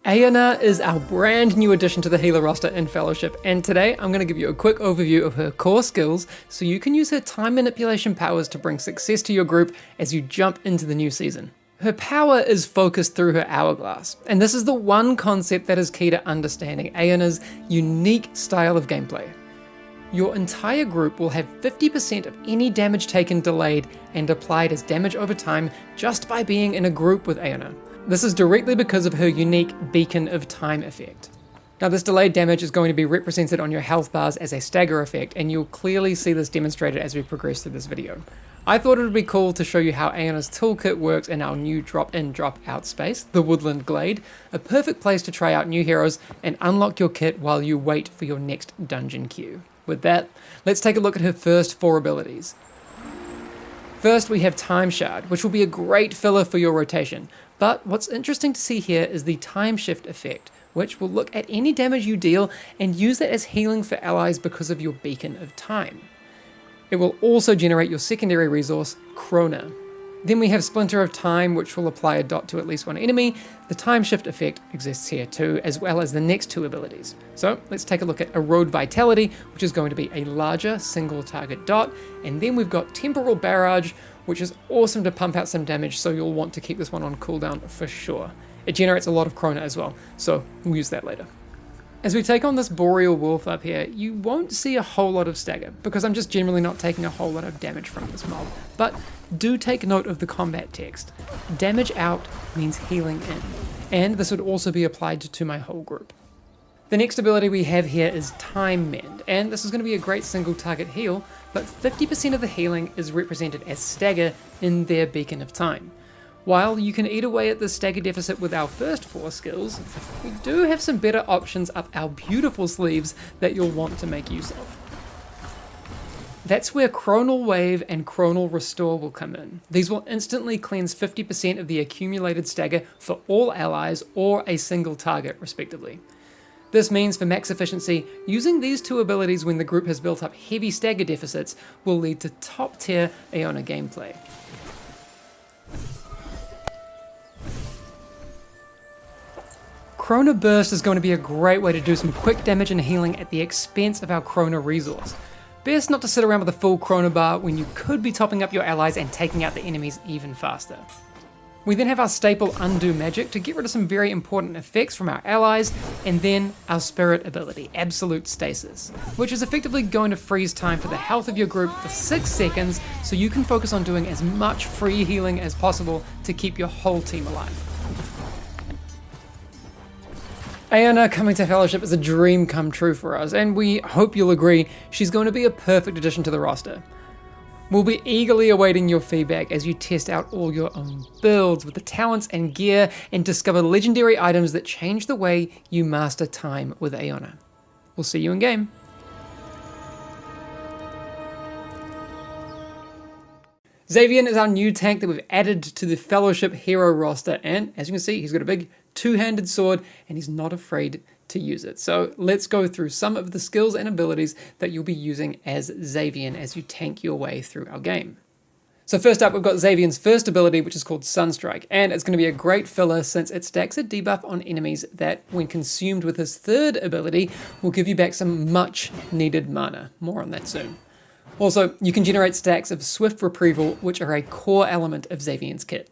Aeona is our brand new addition to the healer roster in Fellowship, and today I'm going to give you a quick overview of her core skills so you can use her time manipulation powers to bring success to your group as you jump into the new season. Her power is focused through her hourglass, and this is the one concept that is key to understanding Aeona's unique style of gameplay. Your entire group will have 50% of any damage taken delayed and applied as damage over time just by being in a group with Aeona. This is directly because of her unique Beacon of Time effect. Now this delayed damage is going to be represented on your health bars as a stagger effect, and you'll clearly see this demonstrated as we progress through this video. I thought it would be cool to show you how Aeona's toolkit works in our new drop-in drop-out space, the Woodland Glade, a perfect place to try out new heroes and unlock your kit while you wait for your next dungeon queue. With that, let's take a look at her first 4 abilities. First, we have Time Shard, which will be a great filler for your rotation. But what's interesting to see here is the Time Shift effect, which will look at any damage you deal and use it as healing for allies because of your Beacon of Time. It will also generate your secondary resource, Krona. Then we have Splinter of Time, which will apply a dot to at least one enemy. The Time Shift effect exists here too, as well as the next 2 abilities. So let's take a look at Erode Vitality, which is going to be a larger single target dot. And then we've got Temporal Barrage, which is awesome to pump out some damage, so you'll want to keep this one on cooldown for sure. It generates a lot of Krona as well, so we'll use that later. As we take on this Boreal Wolf up here, you won't see a whole lot of stagger, because I'm just generally not taking a whole lot of damage from this mob. But do take note of the combat text. Damage out means healing in, and this would also be applied to my whole group. The next ability we have here is Time Mend, and this is going to be a great single target heal, but 50% of the healing is represented as stagger in their Beacon of Time. While you can eat away at the stagger deficit with our first 4 skills, we do have some better options up our beautiful sleeves that you'll want to make use of. That's where Chronal Wave and Chronal Restore will come in. These will instantly cleanse 50% of the accumulated stagger for all allies or a single target, respectively. This means for max efficiency, using these 2 abilities when the group has built up heavy stagger deficits will lead to top tier Aeona gameplay. Krona Burst is going to be a great way to do some quick damage and healing at the expense of our Krona resource. Best not to sit around with a full Krona bar when you could be topping up your allies and taking out the enemies even faster. We then have our staple Undo Magic to get rid of some very important effects from our allies, and then our Spirit ability, Absolute Stasis, which is effectively going to freeze time for the health of your group for 6 seconds so you can focus on doing as much free healing as possible to keep your whole team alive. Aeona coming to Fellowship is a dream come true for us, and we hope you'll agree she's going to be a perfect addition to the roster. We'll be eagerly awaiting your feedback as you test out all your own builds with the talents and gear and discover legendary items that change the way you master time with Aeona. We'll see you in game. Xavian is our new tank that we've added to the Fellowship hero roster, and as you can see, he's got a big 2-handed sword and he's not afraid to use it. So let's go through some of the skills and abilities that you'll be using as Xavian as you tank your way through our game. So first up, we've got Xavian's first ability, which is called Sunstrike, and it's going to be a great filler since it stacks a debuff on enemies that, when consumed with his third ability, will give you back some much needed mana. More on that soon. Also, you can generate stacks of Swift Retrieval, which are a core element of Xavian's kit.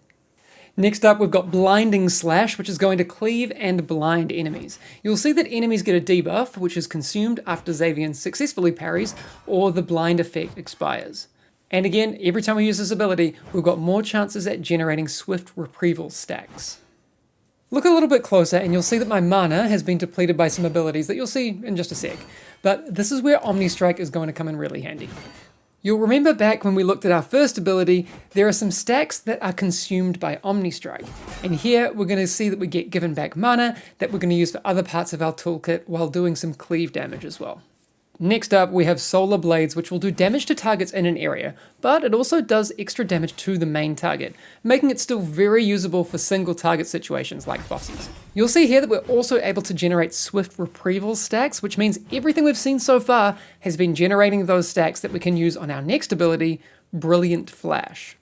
Next up, we've got Blinding Slash, which is going to cleave and blind enemies. You'll see that enemies get a debuff, which is consumed after Xavian successfully parries or the blind effect expires. And again, every time we use this ability, we've got more chances at generating Swift Retrieval stacks. Look a little bit closer and you'll see that my mana has been depleted by some abilities that you'll see in just a sec. But this is where Omni Strike is going to come in really handy. You'll remember back when we looked at our first ability, there are some stacks that are consumed by Omni Strike. And here we're going to see that we get given back mana that we're going to use for other parts of our toolkit while doing some cleave damage as well. Next up, we have Solar Blades, which will do damage to targets in an area, but it also does extra damage to the main target, making it still very usable for single target situations like bosses. You'll see here that we're also able to generate Swift Retrieval stacks, which means everything we've seen so far has been generating those stacks that we can use on our next ability, Brilliant Flash.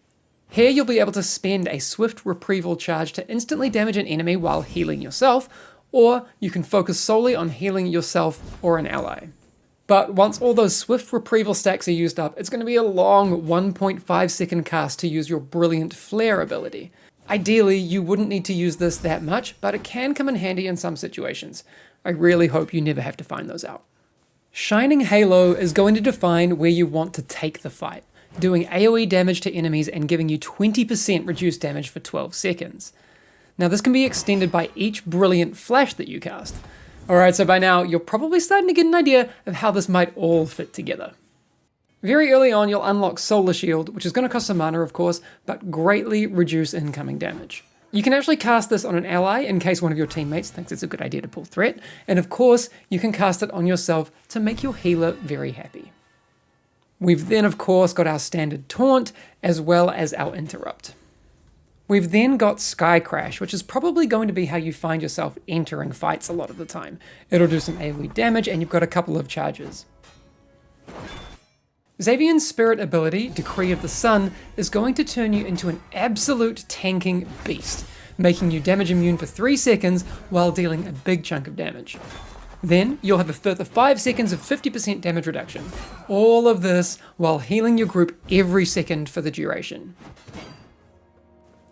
Here you'll be able to spend a Swift Retrieval charge to instantly damage an enemy while healing yourself, or you can focus solely on healing yourself or an ally. But once all those swift retrieval stacks are used up, it's going to be a long 1.5 second cast to use your brilliant flare ability. Ideally, you wouldn't need to use this that much, but it can come in handy in some situations. I really hope you never have to find those out. Shining Halo is going to define where you want to take the fight, doing AoE damage to enemies and giving you 20% reduced damage for 12 seconds. Now this can be extended by each brilliant flash that you cast. Alright, so by now you're probably starting to get an idea of how this might all fit together. Very early on you'll unlock Solar Shield, which is going to cost some mana of course, but greatly reduce incoming damage. You can actually cast this on an ally in case one of your teammates thinks it's a good idea to pull threat, and of course you can cast it on yourself to make your healer very happy. We've then of course got our standard Taunt, as well as our Interrupt. We've then got Sky Crash, which is probably going to be how you find yourself entering fights a lot of the time. It'll do some AoE damage and you've got a couple of charges. Xavian's spirit ability, Decree of the Sun, is going to turn you into an absolute tanking beast, making you damage immune for 3 seconds while dealing a big chunk of damage. Then you'll have a further 5 seconds of 50% damage reduction. All of this while healing your group every second for the duration.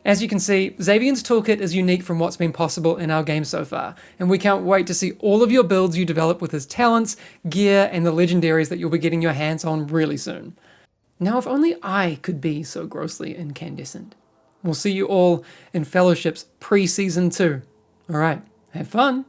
As you can see, Xavian's toolkit is unique from what's been possible in our game so far, and we can't wait to see all of your builds you develop with his talents, gear, and the legendaries that you'll be getting your hands on really soon. Now if only I could be so grossly incandescent. We'll see you all in Fellowship's pre-season 2. Alright, have fun!